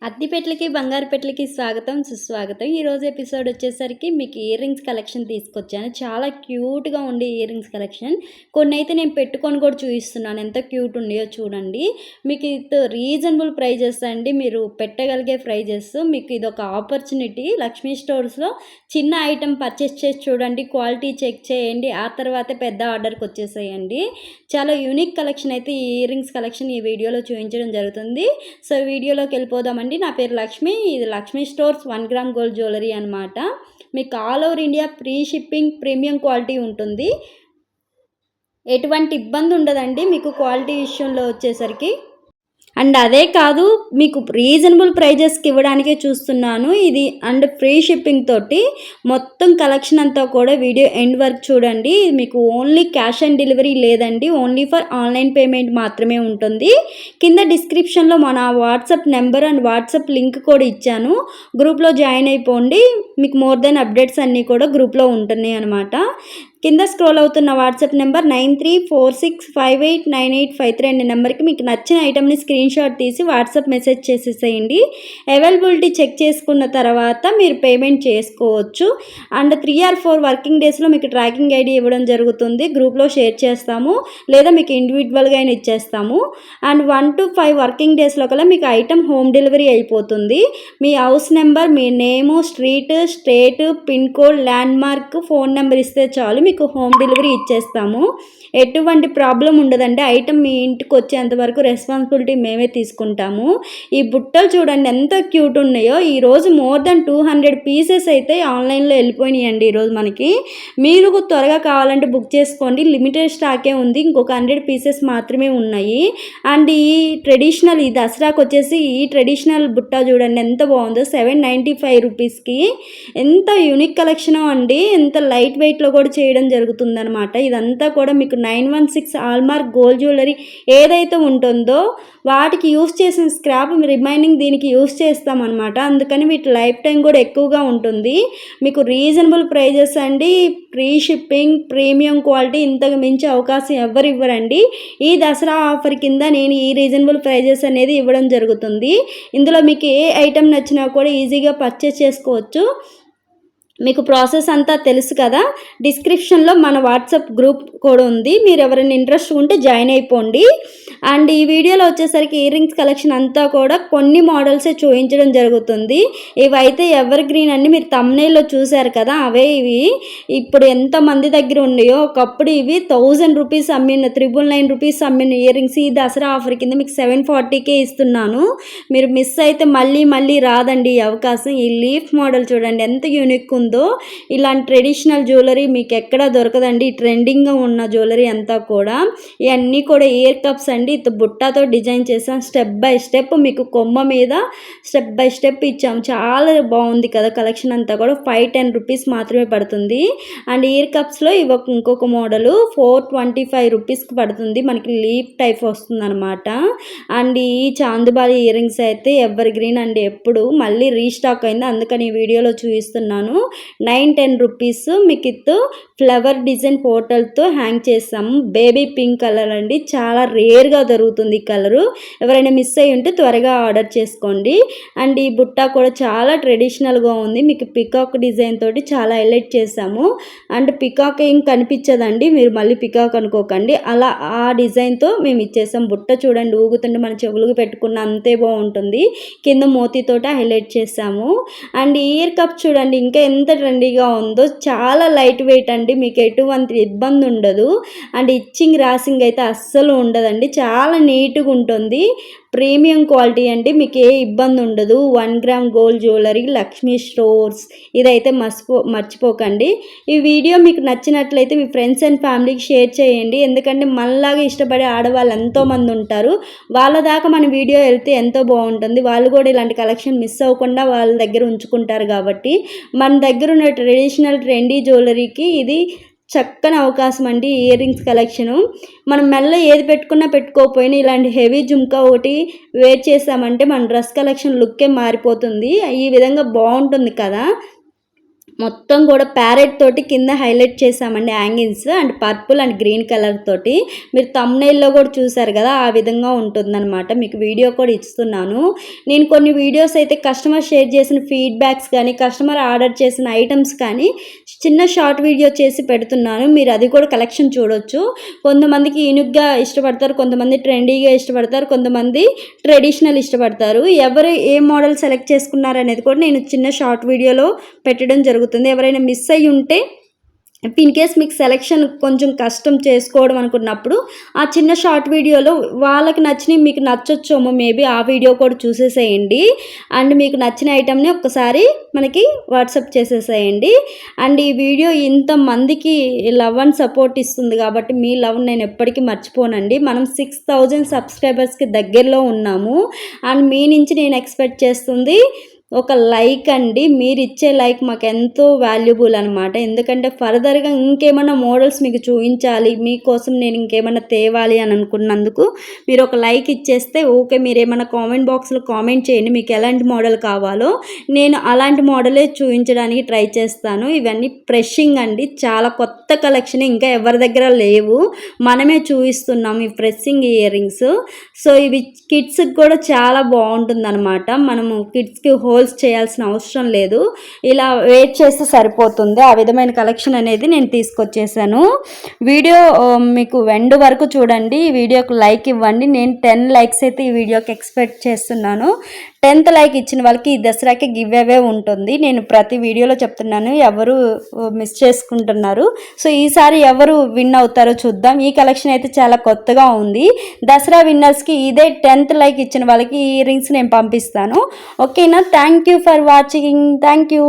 అగ్గిపెట్టెలకి, బంగారు పెట్టెలకి స్వాగతం, సుస్వాగతం. ఈరోజు ఎపిసోడ్ వచ్చేసరికి మీకు ఇయర్ రింగ్స్ కలెక్షన్ తీసుకొచ్చాను. చాలా క్యూట్‌గా ఉండే ఇయర్ రింగ్స్ కలెక్షన్. కొన్నైతే నేను పెట్టుకొని కూడా చూపిస్తున్నాను. ఎంత క్యూట్ ఉన్నాయో చూడండి. మీకు ఇది రీజనబుల్ ప్రైజెస్ అండి. మీరు పెట్టగలిగే ప్రైజెస్. మీకు ఇదొక ఆపర్చునిటీ. లక్ష్మీ స్టోర్స్‌లో చిన్న ఐటెం పర్చేస్ చేసి చూడండి. క్వాలిటీ చెక్ చేయండి. ఆ తర్వాతే పెద్ద ఆర్డర్‌కి వచ్చేసేయండి. చాలా యూనిక్ కలెక్షన్ అయితే ఈ ఇయర్ రింగ్స్ కలెక్షన్ ఈ వీడియోలో చూపించడం జరుగుతుంది. సో వీడియోలోకి వెళ్ళిపోదామండి. నా పేరు లక్ష్మి. ఇది Lakshmi stores 1 gram gold jewellery అనమాట. మీకు all over India free shipping, premium quality ఉంటుంది. ఎటువంటి ఇబ్బంది ఉండదండి మీకు క్వాలిటీ విషయంలో వచ్చేసరికి. అండ్ అదే కాదు, మీకు రీజనబుల్ ప్రైజెస్కి ఇవ్వడానికే చూస్తున్నాను ఇది. అండ్ ఫ్రీ షిప్పింగ్ తోటి మొత్తం కలెక్షన్ అంతా కూడా వీడియో ఎండ్ వరకు చూడండి. మీకు ఓన్లీ క్యాష్ ఆన్ డెలివరీ లేదండి, ఓన్లీ ఫర్ ఆన్లైన్ పేమెంట్ మాత్రమే ఉంటుంది. కింద డిస్క్రిప్షన్లో మన WhatsApp number and WhatsApp link కూడా ఇచ్చాను. గ్రూప్లో జాయిన్ అయిపోండి. మీకు మోర్ దెన్ అప్డేట్స్ అన్నీ కూడా గ్రూప్లో ఉంటున్నాయి అనమాట. కింద స్క్రోల్ అవుతున్న వాట్సాప్ నెంబర్ 9346589853 అనే నెంబర్కి మీకు నచ్చిన ఐటమ్ని స్క్రీన్ షాట్ తీసి వాట్సాప్ మెసేజ్ చేసేసేయండి. అవైలబిలిటీ చెక్ చేసుకున్న తర్వాత మీరు పేమెంట్ చేసుకోవచ్చు. అండ్ 3 or 4 వర్కింగ్ డేస్లో మీకు ట్రాకింగ్ ఐడి ఇవ్వడం జరుగుతుంది. గ్రూప్లో షేర్ చేస్తాము, లేదా మీకు ఇండివిజువల్గా అయినా ఇచ్చేస్తాము. అండ్ 1 to 5 వర్కింగ్ డేస్లో కల్లా మీకు ఐటమ్ హోమ్ డెలివరీ అయిపోతుంది. మీ హౌస్ నెంబర్, మీ name, street, state, pin code, landmark, phone number ఇస్తే చాలు, మీకు హోమ్ డెలివరీ ఇచ్చేస్తాము. ఎటువంటి ప్రాబ్లం ఉండదండి. ఐటమ్ మీ ఇంటికి వచ్చేంత వరకు రెస్పాన్సిబిలిటీ మేమే తీసుకుంటాము. ఈ బుట్టలు చూడండి ఎంత క్యూట్ ఉన్నాయో. ఈరోజు మోర్ దెన్ 200 పీసెస్ అయితే ఆన్లైన్లో వెళ్ళిపోయినాయండి ఈరోజు మనకి. మీరు త్వరగా కావాలంటే బుక్ చేసుకోండి. లిమిటెడ్ స్టాకే ఉంది, ఇంకొక 100 పీసెస్ మాత్రమే ఉన్నాయి. అండ్ ఈ ట్రెడిషనల్, ఈ దసరాకు వచ్చేసి ఈ ట్రెడిషనల్ బుట్ట చూడండి ఎంత బాగుందో. 795 రూపీస్కి ఎంత యూనిక్ కలెక్షనో అండి. ఎంత లైట్ వెయిట్లో కూడా చేయడం జరుగుతుందనమాట. ఇదంతా కూడా మీకు 916 హాల్మార్క్ గోల్డ్ జ్యువెలరీ ఏదైతే ఉంటుందో వాటికి యూస్ చేసిన స్క్రాప్ రిమైనింగ్ దీనికి యూస్ చేస్తామన్నమాట. అందుకని వీటి లైఫ్ టైం కూడా ఎక్కువగా ఉంటుంది. మీకు రీజనబుల్ ప్రైజెస్ అండి, ఫ్రీ షిప్పింగ్, ప్రీమియం క్వాలిటీ. ఇంతకు మించి అవకాశం ఎవరు ఇవ్వరండి. ఈ దసరా ఆఫర్ కింద నేను ఈ రీజనబుల్ ప్రైజెస్ అనేది ఇవ్వడం జరుగుతుంది. ఇందులో మీకు ఏ ఐటెం నచ్చినా కూడా ఈజీగా పర్చేస్ చేసుకోవచ్చు. మీకు ప్రాసెస్ అంతా తెలుసు కదా. డిస్క్రిప్షన్లో మన వాట్సాప్ గ్రూప్ కూడా ఉంది, మీరు ఎవరైనా ఇంట్రెస్ట్ ఉంటే జాయిన్ అయిపోండి. అండ్ ఈ వీడియోలో వచ్చేసరికి ఇయర్ రింగ్స్ కలెక్షన్ అంతా కూడా కొన్ని మోడల్సే చూపించడం జరుగుతుంది. ఇవైతే ఎవర్ గ్రీన్ అండి, మీరు థంబ్నెయిల్లో చూశారు కదా, అవే ఇవి. ఇప్పుడు ఎంతమంది దగ్గర ఉన్నాయో. ఒకప్పుడు ఇవి 1000 రూపీస్ అమ్మిన, 999 రూపీస్ అమ్మిన ఇయర్ రింగ్స్ ఈ దసరా ఆఫర్ కింద మీకు 740కే ఇస్తున్నాను. మీరు మిస్ అయితే మళ్ళీ రాదండి ఈ అవకాశం. ఈ లీఫ్ మోడల్ చూడండి ఎంత యూనిక్ ఉందో. ఇలాంటి ట్రెడిషనల్ జ్యువెలరీ మీకు ఎక్కడా దొరకదండి. ట్రెండింగ్గా ఉన్న జ్యువెలరీ అంతా కూడా. ఇవన్నీ కూడా ఇయర్ కప్స్ అండి. బుట్టతో డిజైన్ చేసాం. స్టెప్ బై స్టెప్ మీకు కొమ్మ మీద స్టెప్ బై స్టెప్ ఇచ్చాము. చాలా బాగుంది కదా కలెక్షన్ అంతా కూడా. 510 రూపీస్ మాత్రమే పడుతుంది. అండ్ ఇయర్ కప్స్లో ఇంకొక మోడలు 425 రూపీస్కి పడుతుంది. మనకి లీఫ్ టైప్ వస్తుంది అనమాట. అండ్ ఈ చాందుబాలి ఇయర్ రింగ్స్ అయితే ఎవర్ గ్రీన్ అండి, ఎప్పుడు మళ్ళీ రీస్టాక్ అయింది, అందుకని ఈ వీడియోలో చూపిస్తున్నాను. 910 రూపీస్ మీకు ఇత్తు ఫ్లవర్ డిజైన్ పోర్టల్తో హ్యాంగ్ చేస్తాము. బేబీ పింక్ కలర్ అండి, చాలా రేర్గా దొరుకుతుంది ఈ కలరు. ఎవరైనా మిస్ అయ్యి ఉంటే త్వరగా ఆర్డర్ చేసుకోండి. అండ్ ఈ బుట్ట కూడా చాలా ట్రెడిషనల్గా ఉంది. మీకు పికాక్ డిజైన్ తోటి చాలా హైలైట్ చేసాము. అండ్ పికాక్ ఏం కనిపించదండి, మీరు మళ్ళీ పికాక్ అనుకోకండి. అలా ఆ డిజైన్తో మేము ఇచ్చేసాం. బుట్ట చూడండి ఊగుతుంటే మన చెవులకు పెట్టుకున్న అంతే బాగుంటుంది. కింద మోతీతోట హైలైట్ చేసాము. అండ్ ఇయర్ కప్ చూడండి ఇంకా ఎంత ట్రెండీగా ఉందో. చాలా లైట్ వెయిట్ అండి, మీకు ఎటువంటి ఇబ్బంది ఉండదు. అండ్ ఇచ్చింగ్ రాసింగ్ అయితే అస్సలు ఉండదండి, చాలా నీట్గా ఉంటుంది. ప్రీమియం క్వాలిటీ అండి, మీకు ఏ ఇబ్బంది ఉండదు. 1 gram gold jewellery, Lakshmi stores. ఇదైతే మర్చిపోకండి. ఈ వీడియో మీకు నచ్చినట్లయితే మీ ఫ్రెండ్స్ అండ్ ఫ్యామిలీకి షేర్ చేయండి. ఎందుకంటే మనలాగా ఇష్టపడే ఆడవాళ్ళు ఎంతోమంది ఉంటారు. వాళ్ళ దాకా మన వీడియో వెళ్తే ఎంతో బాగుంటుంది. వాళ్ళు కూడా ఇలాంటి కలెక్షన్ మిస్ అవ్వకుండా వాళ్ళ దగ్గర ఉంచుకుంటారు. కాబట్టి మన దగ్గర ఉన్న ట్రెడిషనల్ ట్రెండీ జ్యువెలరీకి ఇది చక్కని అవకాశం అండి. ఇయర్ రింగ్స్ కలెక్షను మనం మెల్ల ఏది పెట్టుకోకపోయినా ఇలాంటి హెవీ జుంకా ఒకటి వేర్ చేసామంటే మన డ్రెస్ కలెక్షన్ లుక్కే మారిపోతుంది. ఈ విధంగా బాగుంటుంది కదా. మొత్తం కూడా ప్యారెట్ తోటి కింద హైలైట్ చేసామండి angles, and purple and green colour తోటి. మీరు థంబ్నెయిల్లో కూడా చూసారు కదా, ఆ విధంగా ఉంటుందన్నమాట. మీకు వీడియో కూడా ఇస్తున్నాను. నేను కొన్ని వీడియోస్ అయితే కస్టమర్ షేర్ చేసిన ఫీడ్బ్యాక్స్ కానీ, కస్టమర్ ఆర్డర్ చేసిన ఐటమ్స్ కానీ చిన్న షార్ట్ వీడియో చేసి పెడుతున్నాను. మీరు అది కూడా కలెక్షన్ చూడొచ్చు. కొంతమందికి యూనిక్గా ఇష్టపడతారు, కొంతమంది ట్రెండీగా ఇష్టపడతారు, కొంతమంది ట్రెడిషనల్ ఇష్టపడతారు. ఎవరు ఏ మోడల్ సెలెక్ట్ చేసుకున్నారు అనేది కూడా నేను చిన్న షార్ట్ వీడియోలో పెట్టడం జరుగుతుంది. ఎవరైనా మిస్ అయ్యి ఉంటే, ఇన్ కేస్ మీకు సెలెక్షన్ కొంచెం కష్టం చేసుకోవడం అనుకున్నప్పుడు ఆ చిన్న షార్ట్ వీడియోలో వాళ్ళకి నచ్చినవి మీకు నచ్చొచ్చేమో, మేబీ ఆ వీడియో కూడా చూసేసేయండి. అండ్ మీకు నచ్చిన ఐటమ్ని ఒక్కసారి మనకి వాట్సాప్ చేసేసేయండి. అండ్ ఈ వీడియో ఇంతమందికి లవ్ అండ్ సపోర్ట్ ఇస్తుంది కాబట్టి మీ లవ్ నేను ఎప్పటికీ మర్చిపోనండి. మనం 6000 సబ్స్క్రైబర్స్కి దగ్గరలో ఉన్నాము. అండ్ మీ నుంచి నేను ఎక్స్పెక్ట్ చేస్తుంది ఒక లైక్ అండి. మీరు ఇచ్చే లైక్ మాకు ఎంతో వాల్యుబుల్ అనమాట. ఎందుకంటే ఫర్దర్గా ఇంకేమైనా మోడల్స్ మీకు చూపించాలి, మీకోసం నేను ఇంకేమైనా తేవాలి అని అనుకున్నందుకు మీరు ఒక లైక్ ఇచ్చేస్తే ఓకే. మీరు ఏమైనా కామెంట్ బాక్స్లో కామెంట్ చేయండి మీకు ఎలాంటి మోడల్ కావాలో, నేను అలాంటి మోడలే చూపించడానికి ట్రై చేస్తాను. ఇవన్నీ ప్రెషింగ్ అండి, చాలా కొత్త కలెక్షన్, ఇంకా ఎవరి దగ్గర లేవు, మనమే చూపిస్తున్నాం ఈ ప్రెస్సింగ్ ఇయర్ రింగ్స్. సో ఇవి కిడ్స్కి కూడా చాలా బాగుంటుంది అనమాట. మనము కిడ్స్కి హోల్స్ చేయాల్సిన అవసరం లేదు, ఇలా వెయిట్ చేస్తే సరిపోతుంది. ఆ విధమైన కలెక్షన్ అనేది నేను తీసుకొచ్చేసాను. వీడియో మీకు ఎండ్ వరకు చూడండి, ఈ వీడియోకి లైక్ ఇవ్వండి. నేను 10 లైక్స్ అయితే ఈ వీడియోకి ఎక్స్పెక్ట్ చేస్తున్నాను. 10th లైక్ ఇచ్చిన వాళ్ళకి ఈ దసరాకి గివ్ అవే ఉంటుంది. నేను ప్రతి వీడియోలో చెప్తున్నాను, ఎవరు మిస్ చేసుకుంటున్నారు. సో ఈసారి ఎవరు విన్ అవుతారో చూద్దాం. ఈ కలెక్షన్ అయితే చాలా కొత్తగా ఉంది. దసరా విన్నర్స్కి ఇదే 10th లైక్ ఇచ్చిన వాళ్ళకి ఈ రింగ్స్ నేను పంపిస్తాను. ఓకేనా? Thank you for watching. Thank you.